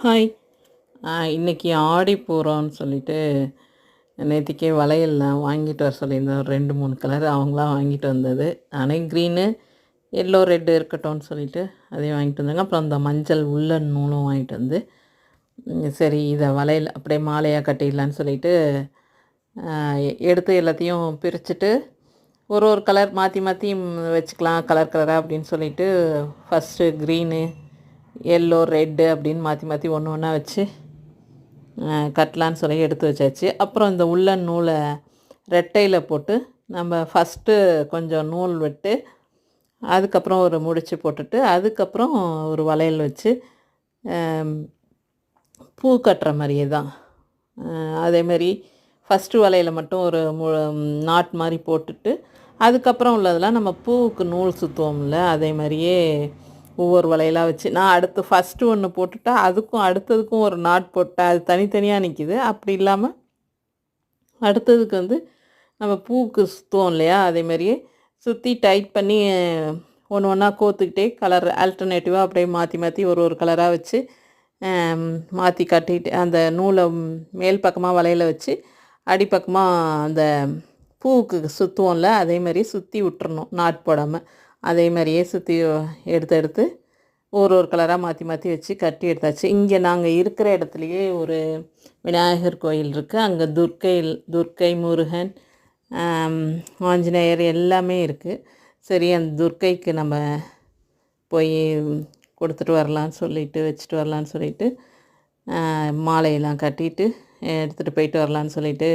Hi. இன்னைக்கு ஆடி பூரம்னு சொல்லிட்டு நேத்திக்கே வளையல்லாம் வாங்கிட்டு வர சொல்லியிருந்தேன். ஒரு 2, 3 கலர் அவங்களா வாங்கிட்டு வந்தது. நானே க்ரீனு, எல்லோ, ரெட்டு இருக்கட்டும்னு சொல்லிட்டு அதையும் வாங்கிட்டு வந்தாங்க. அப்புறம் அந்த மஞ்சள் உள்ளன் நூலும் வாங்கிட்டு வந்து சரி இதை வளையல் அப்படியே மாலையாக கட்டிடலான்னு சொல்லிட்டு எடுத்து எல்லாத்தையும் பிரிச்சுட்டு ஒரு ஒரு கலர் மாற்றி மாற்றி வச்சுக்கலாம் கலர் கலராக அப்படின்னு சொல்லிட்டு ஃபஸ்ட்டு க்ரீனு, எல்லோ, ரெட்டு அப்படின்னு மாற்றி மாற்றி ஒன்று ஒன்றா வச்சு கட்டலான்னு சொல்லி எடுத்து வச்சாச்சு. அப்புறம் இந்த உள்ளன் நூலை ரெட்டையில் போட்டு நம்ம ஃபஸ்ட்டு கொஞ்சம் நூல் விட்டு அதுக்கப்புறம் ஒரு முடிச்சு போட்டுட்டு அதுக்கப்புறம் ஒரு வளையல் வச்சு பூ கட்டுற மாதிரியே தான் அதேமாரி ஃபஸ்ட்டு வலையில் மட்டும் ஒரு நாட் மாதிரி போட்டுட்டு அதுக்கப்புறம் உள்ளதெல்லாம் நம்ம பூவுக்கு நூல் சுற்றுவோம்ல அதே மாதிரியே ஒவ்வொரு வலையெல்லாம் வச்சு நான் அடுத்து ஃபஸ்ட்டு ஒன்று போட்டுட்டா அதுக்கும் அடுத்ததுக்கும் ஒரு நாட் போட்டேன். அது தனித்தனியாக நிற்கிது. அப்படி இல்லாமல் அடுத்ததுக்கு வந்து நம்ம பூவுக்கு சுற்றுவோம் இல்லையா, அதேமாதிரியே சுற்றி டைட் பண்ணி ஒன்று ஒன்றா கோத்துக்கிட்டே கலர் ஆல்டர்னேட்டிவாக அப்படியே மாற்றி மாற்றி ஒரு ஒரு கலராக வச்சு மாற்றி கட்டிட்டு அந்த நூலை மேல் பக்கமாக வலையில் வச்சு அடிப்பக்கமாக அந்த பூவுக்கு சுற்றுவோம்ல அதே மாதிரி சுற்றி விட்டுறணும் நாட் போடாமல். அதே மாதிரியே சுற்றி எடுத்து ஒரு ஒரு கலராக மாற்றி மாற்றி வச்சு கட்டி எடுத்தாச்சு. இங்கே நாங்கள் இருக்கிற இடத்துலையே ஒரு விநாயகர் கோயில் இருக்குது. அங்கே துர்க்கை, முருகன், ஆஞ்சநேயர் எல்லாமே இருக்குது. சரி அந்த துர்க்கைக்கு நம்ம போய் கொடுத்துட்டு வரலான்னு சொல்லிட்டு வச்சுட்டு வரலான்னு சொல்லிட்டு மாலையெல்லாம் கட்டிட்டு எடுத்துகிட்டு போயிட்டு வரலான்னு சொல்லிட்டு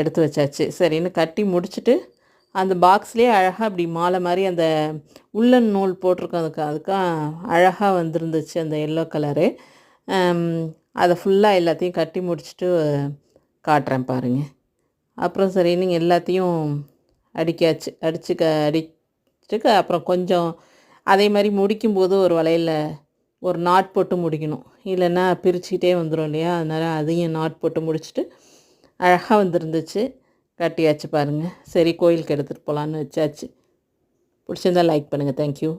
எடுத்து வச்சாச்சு. சரின்னு கட்டி முடிச்சுட்டு அந்த பாக்ஸ்லேயே அழகாக அப்படி மாலை மாதிரி அந்த உள்ளன் நூல் போட்டிருக்கோம். அதுக்காக அழகாக வந்துருந்துச்சு அந்த எல்லோ கலரு. அதை ஃபுல்லாக எல்லாத்தையும் கட்டி முடிச்சுட்டு காட்டுறேன் பாருங்கள். அப்புறம் சரி நீங்கள் எல்லாத்தையும் அடிச்சுட்டு அப்புறம் கொஞ்சம் அதே மாதிரி முடிக்கும்போது ஒரு வலையில் ஒரு நாட் போட்டு முடிக்கணும். இல்லைன்னா பிரிச்சுக்கிட்டே வந்துடும் இல்லையா, அதனால் அதையும் நாட் போட்டு முடிச்சுட்டு அழகாக வந்துருந்துச்சு. கட்டியாச்சு பாருங்கள். சரி கோயிலுக்கு எடுத்துகிட்டு போகலான்னு வச்சாச்சு. பிடிச்சிருந்தால் லைக் பண்ணுங்கள். தேங்க்யூ.